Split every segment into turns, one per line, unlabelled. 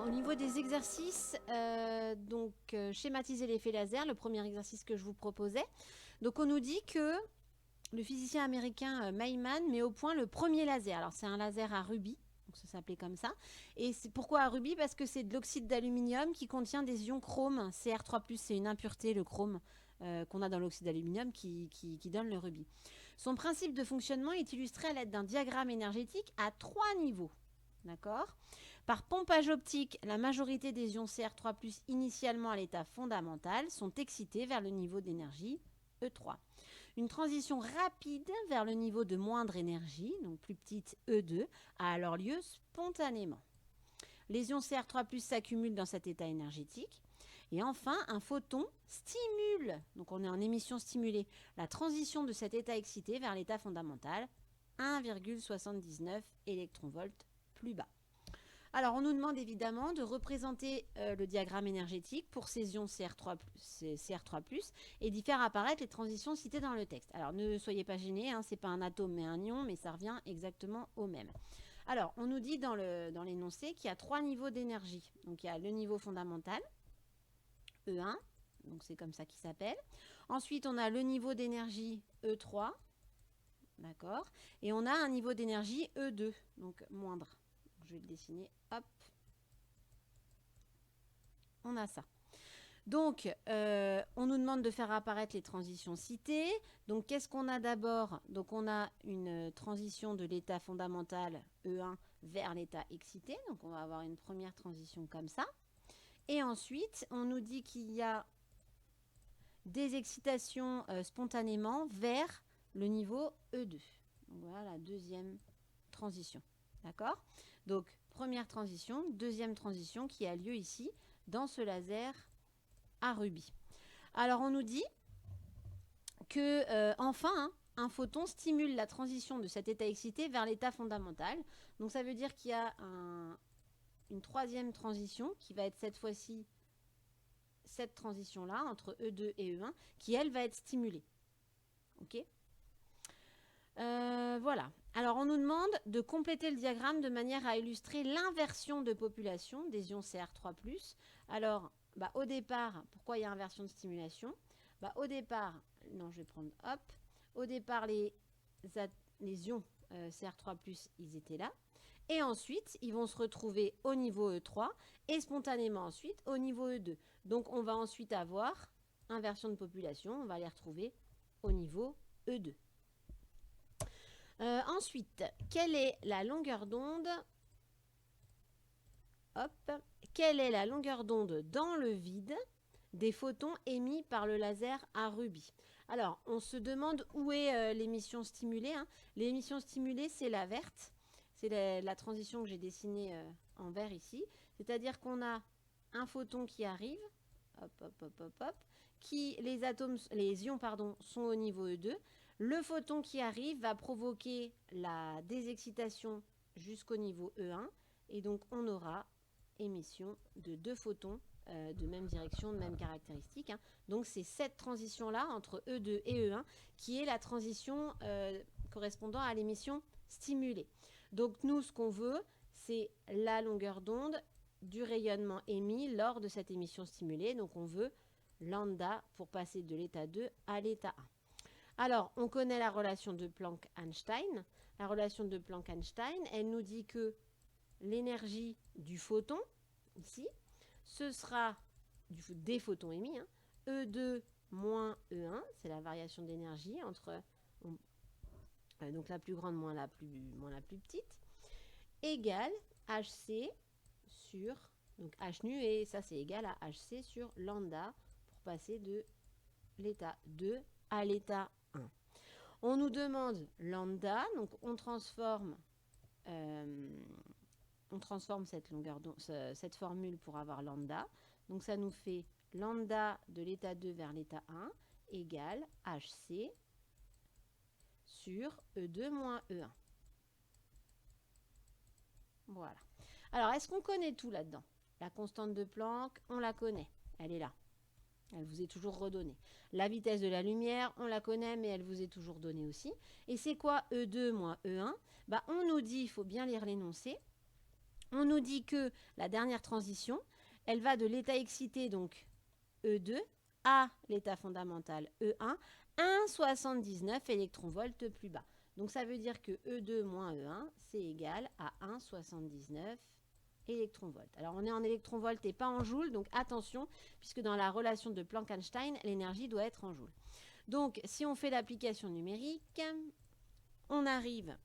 au niveau des exercices, schématiser l'effet laser, le premier exercice que je vous proposais. Donc, on nous dit que le physicien américain Mayman met au point le premier laser. Alors, c'est un laser à rubis, donc ça s'appelait comme ça. Et c'est pourquoi à rubis? Parce que c'est de l'oxyde d'aluminium qui contient des ions chrome. Cr3+, c'est une impureté, le chrome, qu'on a dans l'oxyde d'aluminium qui donne le rubis. Son principe de fonctionnement est illustré à l'aide d'un diagramme énergétique à 3 niveaux. D'accord? Par pompage optique, la majorité des ions Cr3+, initialement à l'état fondamental, sont excités vers le niveau d'énergie E3. Une transition rapide vers le niveau de moindre énergie, donc plus petite E2, a alors lieu spontanément. Les ions Cr3+ s'accumulent dans cet état énergétique. Et enfin, un photon stimule, donc on est en émission stimulée, la transition de cet état excité vers l'état fondamental, 1,79 électronvolts plus bas. Alors, on nous demande évidemment de représenter le diagramme énergétique pour ces ions Cr3+, et d'y faire apparaître les transitions citées dans le texte. Alors, ne soyez pas gênés, ce n'est pas un atome mais un ion, mais ça revient exactement au même. Alors, on nous dit dans l'énoncé qu'il y a 3 niveaux d'énergie. Donc, il y a le niveau fondamental, E1, donc c'est comme ça qu'il s'appelle. Ensuite, on a le niveau d'énergie E3, d'accord. Et on a un niveau d'énergie E2, donc moindre. Je vais le dessiner, hop. On a ça. Donc, on nous demande de faire apparaître les transitions citées. Donc, qu'est-ce qu'on a d'abord? Donc, on a une transition de l'état fondamental E1 vers l'état excité. Donc, on va avoir une première transition comme ça. Et ensuite, on nous dit qu'il y a des excitations spontanément vers le niveau E2. Donc, voilà la deuxième transition. D'accord? Donc, première transition, deuxième transition qui a lieu ici dans ce laser à rubis. Alors, on nous dit que, enfin, un photon stimule la transition de cet état excité vers l'état fondamental. Donc, ça veut dire qu'il y a une troisième transition qui va être cette fois-ci cette transition-là entre E2 et E1 qui, elle, va être stimulée. OK? Voilà. Alors, on nous demande de compléter le diagramme de manière à illustrer l'inversion de population des ions Cr3+. Alors, au départ, pourquoi il y a inversion de stimulation? Au départ, non, je vais prendre, hop. Au départ, les ions Cr3+, ils étaient là. Et ensuite, ils vont se retrouver au niveau E3 et spontanément ensuite au niveau E2. Donc, on va ensuite avoir inversion de population. On va les retrouver au niveau E2. Ensuite, quelle est la longueur d'onde? Hop. Quelle est la longueur d'onde dans le vide des photons émis par le laser à rubis? Alors, on se demande où est l'émission stimulée. L'émission stimulée, c'est la verte. C'est la transition que j'ai dessinée en vert ici. C'est-à-dire qu'on a un photon qui arrive, hop, hop, hop, hop, hop, les ions sont au niveau E2. Le photon qui arrive va provoquer la désexcitation jusqu'au niveau E1. Et donc, on aura émission de 2 photons de même direction, de même caractéristique. Donc, c'est cette transition-là entre E2 et E1 qui est la transition correspondant à l'émission stimulée. Donc, nous, ce qu'on veut, c'est la longueur d'onde du rayonnement émis lors de cette émission stimulée. Donc, on veut lambda pour passer de l'état 2 à l'état 1. Alors, on connaît la relation de Planck-Einstein. La relation de Planck-Einstein, elle nous dit que l'énergie du photon, ici, ce sera des photons émis, E2 moins E1, c'est la variation d'énergie entre donc la plus grande moins la plus petite, égale HC sur, donc H nu, et ça c'est égal à HC sur lambda pour passer de l'état 2 à l'état 1. On nous demande lambda, donc on transforme cette formule pour avoir lambda. Donc ça nous fait lambda de l'état 2 vers l'état 1 égale HC sur E2 moins E1. Voilà. Alors, est-ce qu'on connaît tout là-dedans? La constante de Planck, on la connaît. Elle est là. Elle vous est toujours redonnée. La vitesse de la lumière, on la connaît, mais elle vous est toujours donnée aussi. Et c'est quoi E2 moins E1? On nous dit, il faut bien lire l'énoncé, On nous dit que la dernière transition, elle va de l'état excité, donc E2, à l'état fondamental E1, 1,79 électronvolts plus bas. Donc ça veut dire que E2 moins E1, c'est égal à 1,79 électronvolts. Alors on est en électronvolts et pas en joules, donc attention, puisque dans la relation de Planck-Einstein, l'énergie doit être en joules. Donc si on fait l'application numérique, on arrive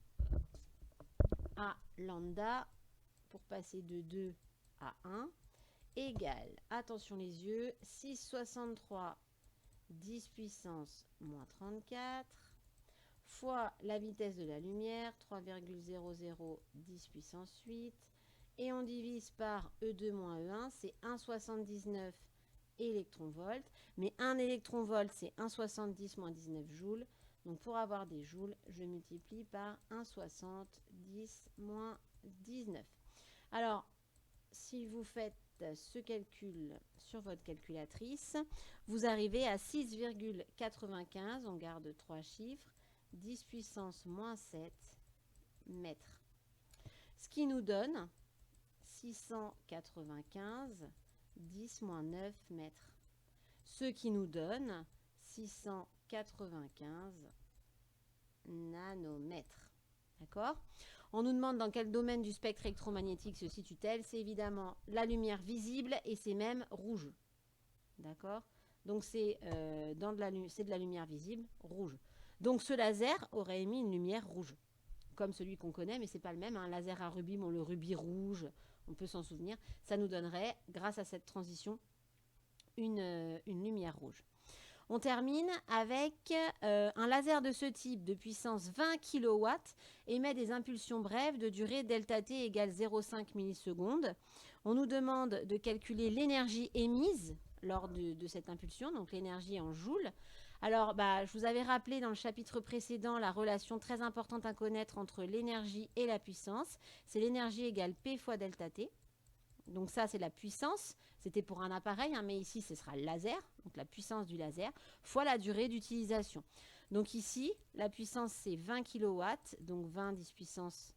à lambda pour passer de 2 à 1 égale, attention les yeux, 6,63 10 puissance moins 34 fois la vitesse de la lumière, 3,00 10 puissance 8, et on divise par E2 moins E1, c'est 1,79 électronvolts, mais 1 électronvolt, c'est 1,70 moins 19 joules. Donc pour avoir des joules, je multiplie par 1,60 10 moins 19. Alors, si vous faites ce calcul sur votre calculatrice, vous arrivez à 6,95, on garde 3 chiffres, 10 puissance moins 7 mètres. Ce qui nous donne 695 10 moins 9 mètres. Ce qui nous donne 695 nanomètres. D'accord ? On nous demande dans quel domaine du spectre électromagnétique se situe-t-elle. C'est évidemment la lumière visible et c'est même rouge. D'accord ? Donc c'est de la lumière visible rouge. Donc ce laser aurait émis une lumière rouge, comme celui qu'on connaît, mais ce n'est pas le même. Un laser à rubis, le rubis rouge, on peut s'en souvenir. Ça nous donnerait, grâce à cette transition, une lumière rouge. On termine avec un laser de ce type de puissance 20 kW émet des impulsions brèves de durée ΔT égale 0,5 millisecondes. On nous demande de calculer l'énergie émise lors de cette impulsion, donc l'énergie en joules. Alors, je vous avais rappelé dans le chapitre précédent la relation très importante à connaître entre l'énergie et la puissance. C'est l'énergie égale P fois ΔT. Donc ça, c'est la puissance. C'était pour un appareil, mais ici, ce sera le laser, donc la puissance du laser, fois la durée d'utilisation. Donc ici, la puissance, c'est 20 kW, donc 20 10 puissance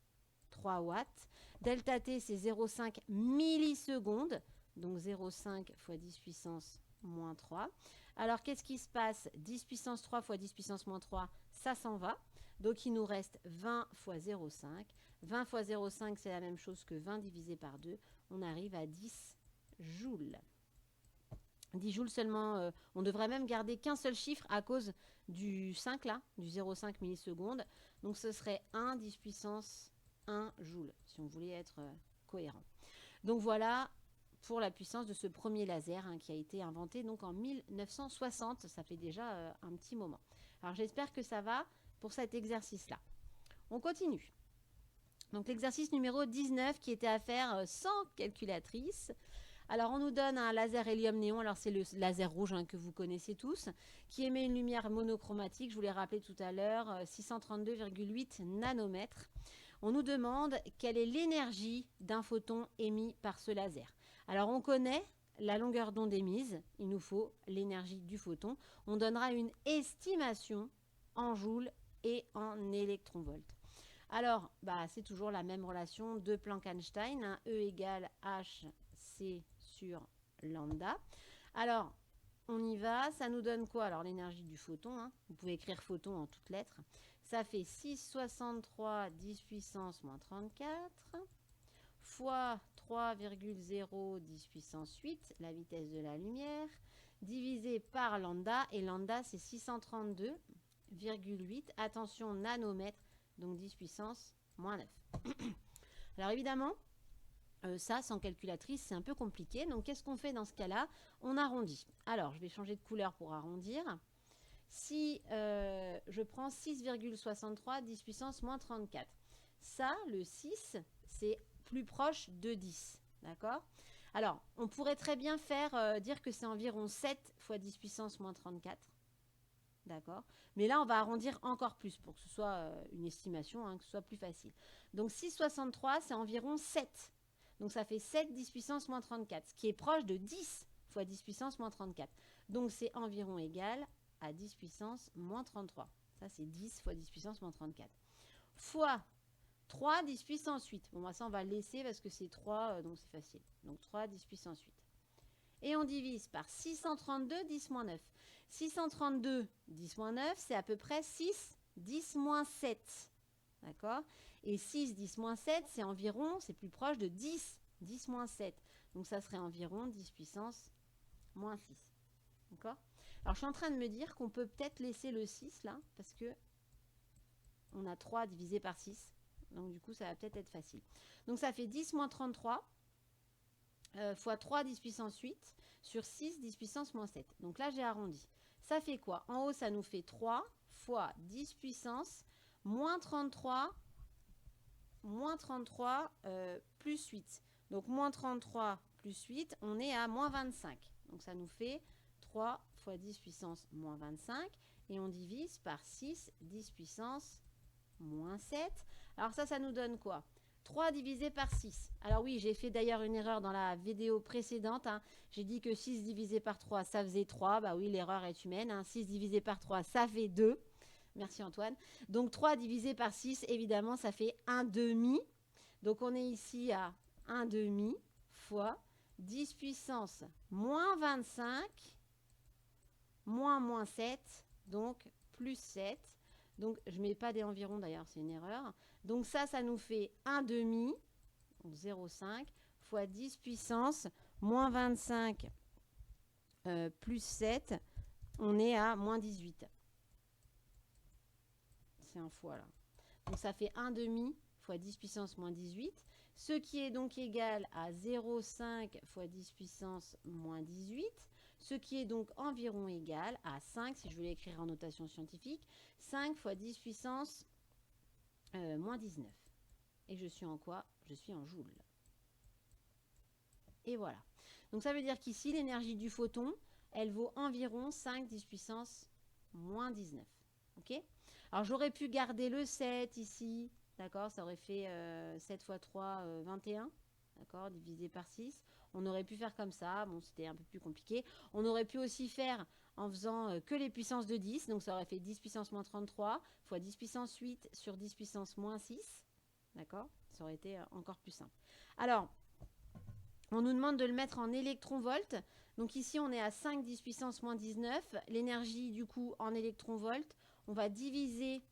3 watts. ΔT, c'est 0,5 millisecondes, donc 0,5 fois 10 puissance moins 3. Alors, qu'est-ce qui se passe? 10 puissance 3 fois 10 puissance moins 3, ça s'en va. Donc, il nous reste 20 fois 0,5. 20 fois 0,5, c'est la même chose que 20 divisé par 2. On arrive à 10 joules. 10 joules seulement. On devrait même garder qu'un seul chiffre à cause du 5 là, du 0,5 millisecondes. Donc, ce serait 1 10 puissance 1 joule, si on voulait être cohérent. Donc, voilà pour la puissance de ce premier laser qui a été inventé donc en 1960. Ça fait déjà un petit moment. Alors, j'espère que ça va pour cet exercice-là. On continue. Donc, l'exercice numéro 19 qui était à faire sans calculatrice. Alors, on nous donne un laser hélium-néon. Alors, c'est le laser rouge que vous connaissez tous, qui émet une lumière monochromatique. Je vous l'ai rappelé tout à l'heure, 632,8 nanomètres. On nous demande quelle est l'énergie d'un photon émis par ce laser. Alors, on connaît la longueur d'onde émise. Il nous faut l'énergie du photon. On donnera une estimation en joules et en électronvolts. Alors, c'est toujours la même relation de Planck-Einstein, E égale hc sur lambda. Alors, on y va, ça nous donne quoi? Alors, l'énergie du photon, vous pouvez écrire photon en toutes lettres. Ça fait 6,63 10 puissance moins 34 fois 3,0 10 puissance 8, la vitesse de la lumière, divisé par lambda, et lambda c'est 632,8, attention nanomètres, donc 10 puissance moins 9. Alors évidemment, ça sans calculatrice c'est un peu compliqué, donc qu'est-ce qu'on fait dans ce cas-là? On arrondit. Alors je vais changer de couleur pour arrondir. Si je prends 6,63 10 puissance moins 34, ça le 6 c'est plus proche de 10, d'accord? Alors on pourrait très bien faire dire que c'est environ 7 fois 10 puissance moins 34. D'accord. Mais là, on va arrondir encore plus pour que ce soit une estimation, que ce soit plus facile. Donc, 6,63, c'est environ 7. Donc, ça fait 7 10 puissance moins 34, ce qui est proche de 10 fois 10 puissance moins 34. Donc, c'est environ égal à 10 puissance moins 33. Ça, c'est 10 fois 10 puissance moins 34. Fois 3 10 puissance 8. Bon, moi, ça, on va le laisser parce que c'est 3, donc c'est facile. Donc 3 10 puissance 8. Et on divise par 632 10 moins 9. 632 10 moins 9, c'est à peu près 6 10 moins 7. D'accord? Et 6 10 moins 7, c'est environ, c'est plus proche de 10 10 moins 7. Donc ça serait environ 10 puissance moins 6. D'accord? Alors je suis en train de me dire qu'on peut peut-être laisser le 6 là, parce que on a 3 divisé par 6. Donc du coup, ça va peut-être être facile. Donc ça fait 10 moins 33 fois 3 10 puissance 8 sur 6 10 puissance moins 7. Donc là, j'ai arrondi. Ça fait quoi? En haut, ça nous fait 3 fois 10 puissance moins 33 plus 8. Donc moins 33 plus 8, on est à moins 25. Donc ça nous fait 3 fois 10 puissance moins 25. Et on divise par 6 10 puissance moins 7. Alors ça nous donne quoi? 3 divisé par 6. Alors oui, j'ai fait d'ailleurs une erreur dans la vidéo précédente. Hein. J'ai dit que 6 divisé par 3, ça faisait 3. Bah oui, l'erreur est humaine. Hein. 6 divisé par 3, ça fait 2. Merci Antoine. Donc 3 divisé par 6, évidemment, ça fait 1 demi. Donc on est ici à 1 demi fois 10 puissance moins 25 moins 7, donc plus 7. Donc je ne mets pas des environs d'ailleurs, c'est une erreur. Donc ça nous fait 1 demi, 0,5 fois 10 puissance moins 25 plus 7, on est à moins 18. C'est un fois là. Donc ça fait 1 demi fois 10 puissance moins 18, ce qui est donc égal à 0,5 fois 10 puissance moins 18, ce qui est donc environ égal à 5, si je voulais écrire en notation scientifique, 5 fois 10 puissance moins 19. Et je suis en quoi? Je suis en joules. Et voilà. Donc ça veut dire qu'ici, l'énergie du photon, elle vaut environ 5 10 puissance moins 19. Ok? Alors j'aurais pu garder le 7 ici. D'accord? Ça aurait fait 7 fois 3, 21. D'accord? Divisé par 6. On aurait pu faire comme ça. Bon, c'était un peu plus compliqué. On aurait pu aussi faire en faisant que les puissances de 10. Donc ça aurait fait 10 puissance moins 33 fois 10 puissance 8 sur 10 puissance moins 6. D'accord? Ça aurait été encore plus simple. Alors, on nous demande de le mettre en électronvolts. Donc ici, on est à 5 10 puissance moins 19. L'énergie, du coup, en électronvolts, on va diviser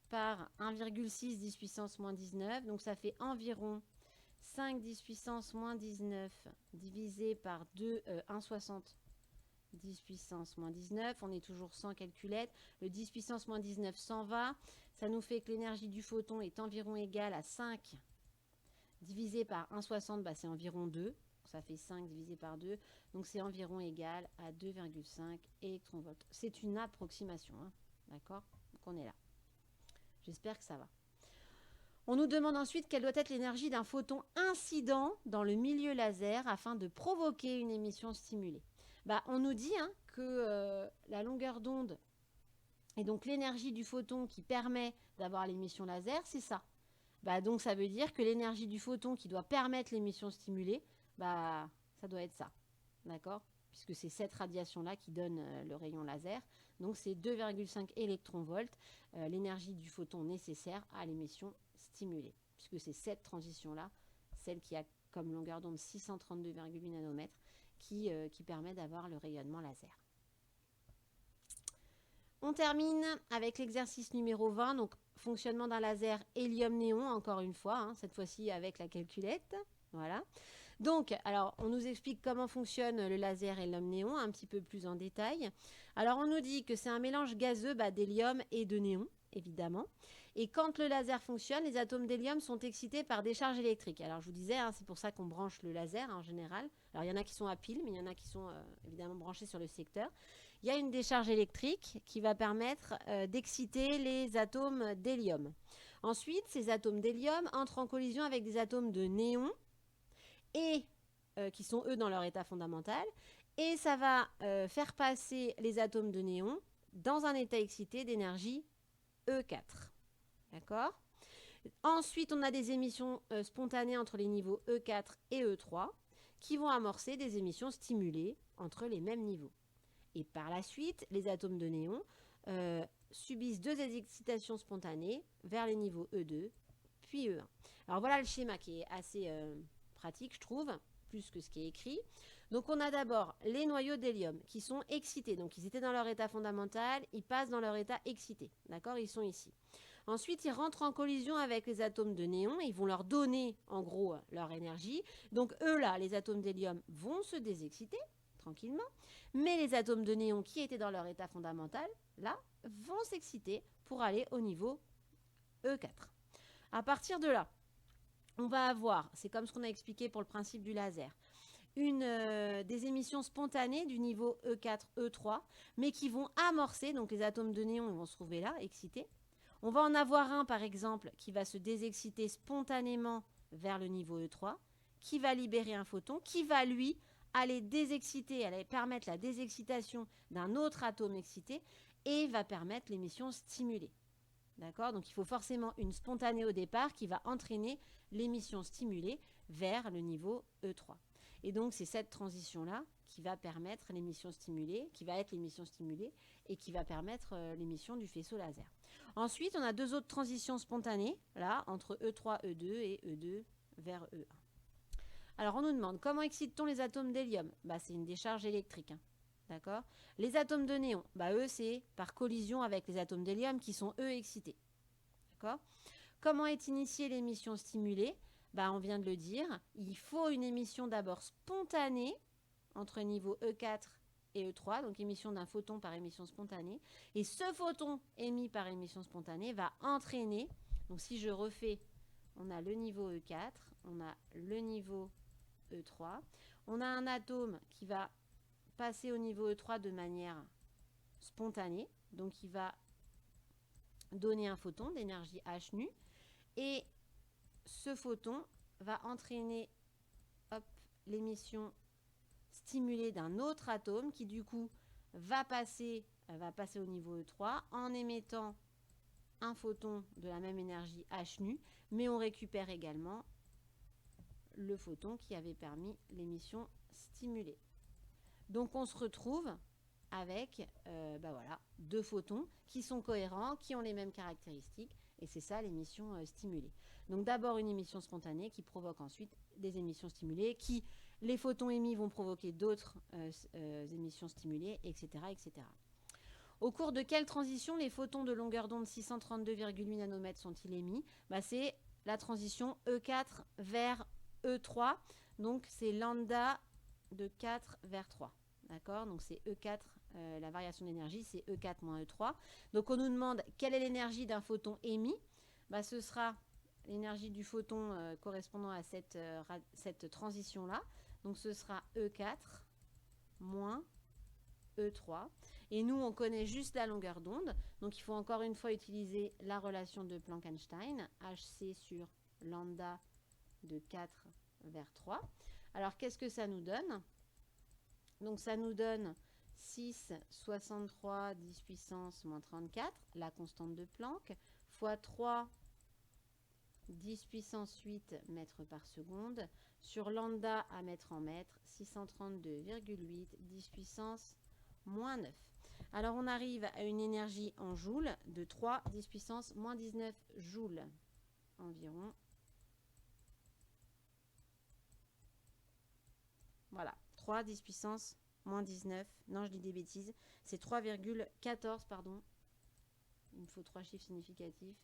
par 1,6 10 puissance moins 19. Donc ça fait environ 5 10 puissance moins 19 divisé par 1,60 10 puissance moins 19. On est toujours sans calculette. Le 10 puissance moins 19 s'en va. Ça nous fait que l'énergie du photon est environ égale à 5 divisé par 1,60, bah c'est environ 2. Ça fait 5 divisé par 2. Donc c'est environ égal à 2,5 électronvolts. C'est une approximation. Hein. D'accord? Donc on est là. J'espère que ça va. On nous demande ensuite quelle doit être l'énergie d'un photon incident dans le milieu laser afin de provoquer une émission stimulée. Bah, on nous dit hein, que la longueur d'onde et donc l'énergie du photon qui permet d'avoir l'émission laser, c'est ça. Bah, donc ça veut dire que l'énergie du photon qui doit permettre l'émission stimulée, bah, ça doit être ça. D'accord? Puisque c'est cette radiation-là qui donne le rayon laser. Donc c'est 2,5 électronvolts, l'énergie du photon nécessaire à l'émission stimulée. Puisque c'est cette transition-là, celle qui a comme longueur d'onde 632,8 nanomètres, qui permet d'avoir le rayonnement laser. On termine avec l'exercice numéro 20, donc fonctionnement d'un laser hélium-néon, encore une fois, hein, cette fois-ci avec la calculette. Voilà. Donc, alors, on nous explique comment fonctionne le laser hélium-néon un petit peu plus en détail. Alors, on nous dit que c'est un mélange gazeux d'hélium et de néon, évidemment. Et quand le laser fonctionne, les atomes d'hélium sont excités par des charges électriques. Alors, je vous disais, hein, c'est pour ça qu'on branche le laser en général. Alors, il y en a qui sont à pile, mais il y en a qui sont évidemment branchés sur le secteur. Il y a une décharge électrique qui va permettre d'exciter les atomes d'hélium. Ensuite, ces atomes d'hélium entrent en collision avec des atomes de néon et qui sont eux dans leur état fondamental. Et ça va faire passer les atomes de néon dans un état excité d'énergie E4. D'accord? Ensuite, on a des émissions spontanées entre les niveaux E4 et E3 qui vont amorcer des émissions stimulées entre les mêmes niveaux. Et par la suite, les atomes de néon subissent 2 excitations spontanées vers les niveaux E2, puis E1. Alors voilà le schéma qui est assez pratique, je trouve, plus que ce qui est écrit. Donc on a d'abord les noyaux d'hélium qui sont excités. Donc ils étaient dans leur état fondamental, ils passent dans leur état excité. D'accord? Ils sont ici. Ensuite, ils rentrent en collision avec les atomes de néon. Ils vont leur donner, en gros, leur énergie. Donc eux, là, les atomes d'hélium vont se désexciter tranquillement. Mais les atomes de néon qui étaient dans leur état fondamental, là, vont s'exciter pour aller au niveau E4. À partir de là, on va avoir, c'est comme ce qu'on a expliqué pour le principe du laser, des émissions spontanées du niveau E4, E3, mais qui vont amorcer, donc les atomes de néon vont se trouver là, excités. On va en avoir un, par exemple, qui va se désexciter spontanément vers le niveau E3, qui va libérer un photon, qui va, lui, aller désexciter, aller permettre la désexcitation d'un autre atome excité et va permettre l'émission stimulée. D'accord? Donc il faut forcément une spontanée au départ qui va entraîner l'émission stimulée vers le niveau E3. Et donc c'est cette transition-là qui va permettre l'émission stimulée, qui va être l'émission stimulée et qui va permettre l'émission du faisceau laser. Ensuite, on a 2 autres transitions spontanées, là, entre E3, E2 et E2 vers E1. Alors on nous demande, comment excite-t-on les atomes d'hélium? C'est une décharge électrique. D'accord? Les atomes de néon, eux, c'est par collision avec les atomes d'hélium qui sont, eux, excités. D'accord? Comment est initiée l'émission stimulée? On vient de le dire, il faut une émission d'abord spontanée entre niveau E4 et E3, donc émission d'un photon par émission spontanée. Et ce photon émis par émission spontanée va entraîner, donc si je refais, on a le niveau E4, on a le niveau E3, on a un atome qui va passer au niveau E3 de manière spontanée, donc il va donner un photon d'énergie H nu, et ce photon va entraîner l'émission stimulée d'un autre atome qui du coup va passer au niveau E3 en émettant un photon de la même énergie H nu, mais on récupère également le photon qui avait permis l'émission stimulée. Donc on se retrouve avec 2 photons qui sont cohérents, qui ont les mêmes caractéristiques, et c'est ça l'émission stimulée. Donc d'abord une émission spontanée qui provoque ensuite des émissions stimulées, qui les photons émis vont provoquer d'autres émissions stimulées, etc., etc. Au cours de quelle transition les photons de longueur d'onde 632,8 nanomètres sont-ils émis? C'est la transition E4 vers E3, donc c'est lambda de 4 vers 3. D'accord? Donc c'est E4, la variation d'énergie, c'est E4 moins E3. Donc on nous demande quelle est l'énergie d'un photon émis. Ce sera l'énergie du photon correspondant à cette transition-là. Donc ce sera E4 moins E3. Et nous, on connaît juste la longueur d'onde. Donc il faut encore une fois utiliser la relation de Planck-Einstein, HC sur lambda de 4 vers 3. Alors qu'est-ce que ça nous donne? Donc ça nous donne 6, 63, 10 puissance moins 34, la constante de Planck, fois 3, 10 puissance 8 mètres par seconde, sur lambda à mètre en mètre, 632,8, 10 puissance moins 9. Alors on arrive à une énergie en joules de 3, 10 puissance moins 19 joules environ. Voilà, 3, 10 puissance moins 19. Non, je dis des bêtises. C'est 3,14, pardon. Il me faut 3 chiffres significatifs.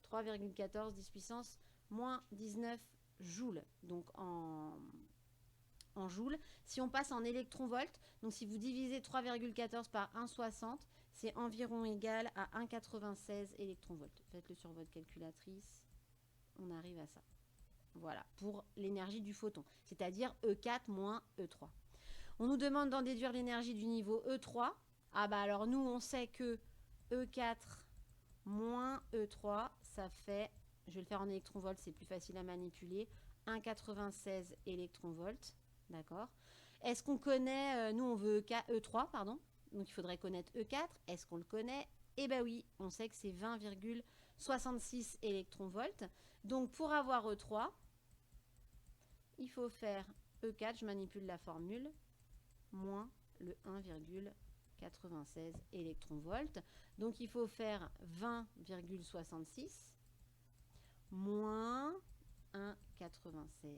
3,14, 10 puissance moins 19 joules. Donc en joules. Si on passe en électronvolts, donc si vous divisez 3,14 par 1,60, c'est environ égal à 1,96 électronvolts. Faites-le sur votre calculatrice. On arrive à ça. Voilà, pour l'énergie du photon, c'est-à-dire E4 moins E3. On nous demande d'en déduire l'énergie du niveau E3. Alors nous, on sait que E4 moins E3, ça fait, je vais le faire en électronvolts, c'est plus facile à manipuler, 1,96 électronvolts, d'accord? Est-ce qu'on connaît, nous on veut E3, pardon, donc il faudrait connaître E4, est-ce qu'on le connaît? Eh bien oui, on sait que c'est 20,66 électronvolts. Donc pour avoir E3, il faut faire E4, je manipule la formule, moins le 1,96. 1,96 électronvolts. Donc il faut faire 20,66 moins 1,96.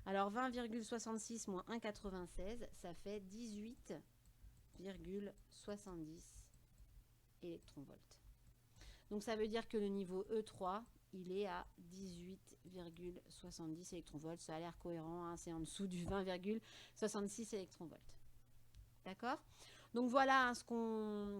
Alors 20,66 moins 1,96, ça fait 18,70 électronvolts. Donc ça veut dire que le niveau E3, il est à 18,70 électronvolts. Ça a l'air cohérent, hein, c'est en dessous du 20,66 électronvolts. D'accord? Donc voilà, hein,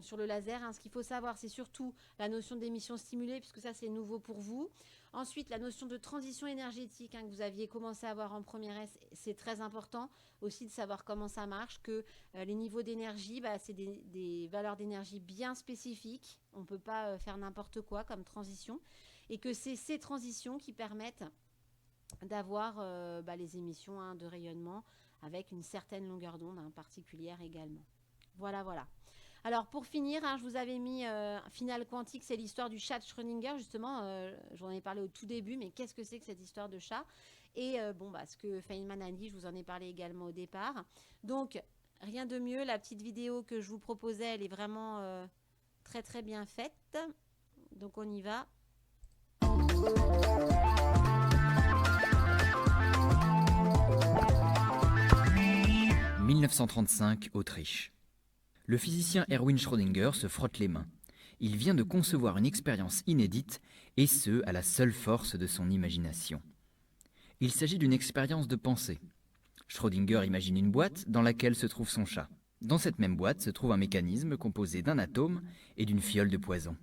sur le laser, hein, ce qu'il faut savoir, c'est surtout la notion d'émission stimulée, puisque ça c'est nouveau pour vous. Ensuite, la notion de transition énergétique, hein, que vous aviez commencé à avoir en première S, c'est très important aussi de savoir comment ça marche, que les niveaux d'énergie, c'est des valeurs d'énergie bien spécifiques. On ne peut pas faire n'importe quoi comme transition. Et que c'est ces transitions qui permettent d'avoir les émissions, hein, de rayonnement avec une certaine longueur d'onde, hein, particulière également. Voilà, voilà. Alors pour finir, hein, je vous avais mis finale quantique, c'est l'histoire du chat de Schrödinger, justement, j'en ai parlé au tout début, mais qu'est-ce que c'est que cette histoire de chat? Et ce que Feynman a dit, je vous en ai parlé également au départ. Donc, rien de mieux, la petite vidéo que je vous proposais, elle est vraiment très très bien faite. Donc on y va.
1935, Autriche. Le physicien Erwin Schrödinger se frotte les mains. Il vient de concevoir une expérience inédite, et ce, à la seule force de son imagination. Il s'agit d'une expérience de pensée. Schrödinger imagine une boîte dans laquelle se trouve son chat. Dans cette même boîte se trouve un mécanisme composé d'un atome et d'une fiole de poison.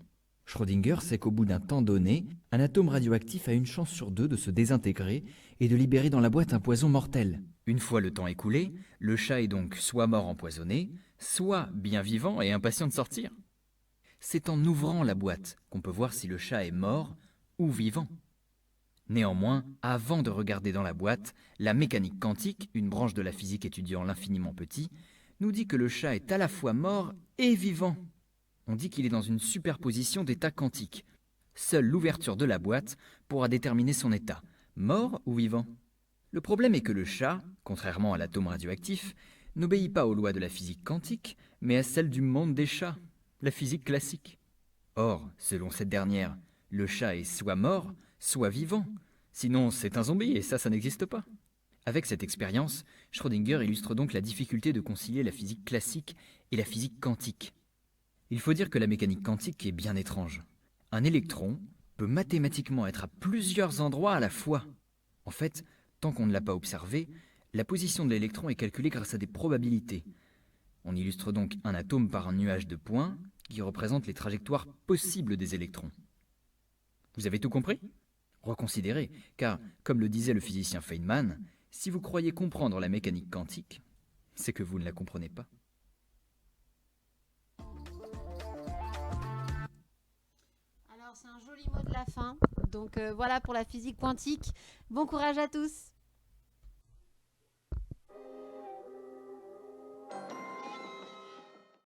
Schrödinger sait qu'au bout d'un temps donné, un atome radioactif a une chance sur 2 de se désintégrer et de libérer dans la boîte un poison mortel. Une fois le temps écoulé, le chat est donc soit mort empoisonné, soit bien vivant et impatient de sortir. C'est en ouvrant la boîte qu'on peut voir si le chat est mort ou vivant. Néanmoins, avant de regarder dans la boîte, la mécanique quantique, une branche de la physique étudiant l'infiniment petit, nous dit que le chat est à la fois mort et vivant. On dit qu'il est dans une superposition d'états quantiques. Seule l'ouverture de la boîte pourra déterminer son état, mort ou vivant. Le problème est que le chat, contrairement à l'atome radioactif, n'obéit pas aux lois de la physique quantique, mais à celles du monde des chats, la physique classique. Or, selon cette dernière, le chat est soit mort, soit vivant. Sinon, c'est un zombie, et ça n'existe pas. Avec cette expérience, Schrödinger illustre donc la difficulté de concilier la physique classique et la physique quantique. Il faut dire que la mécanique quantique est bien étrange. Un électron peut mathématiquement être à plusieurs endroits à la fois. En fait, tant qu'on ne l'a pas observé, la position de l'électron est calculée grâce à des probabilités. On illustre donc un atome par un nuage de points qui représente les trajectoires possibles des électrons. Vous avez tout compris? Reconsidérez, car, comme le disait le physicien Feynman, si vous croyez comprendre la mécanique quantique, c'est que vous ne la comprenez pas.
Alors c'est un joli mot de la fin. Donc voilà pour la physique quantique. Bon courage à tous!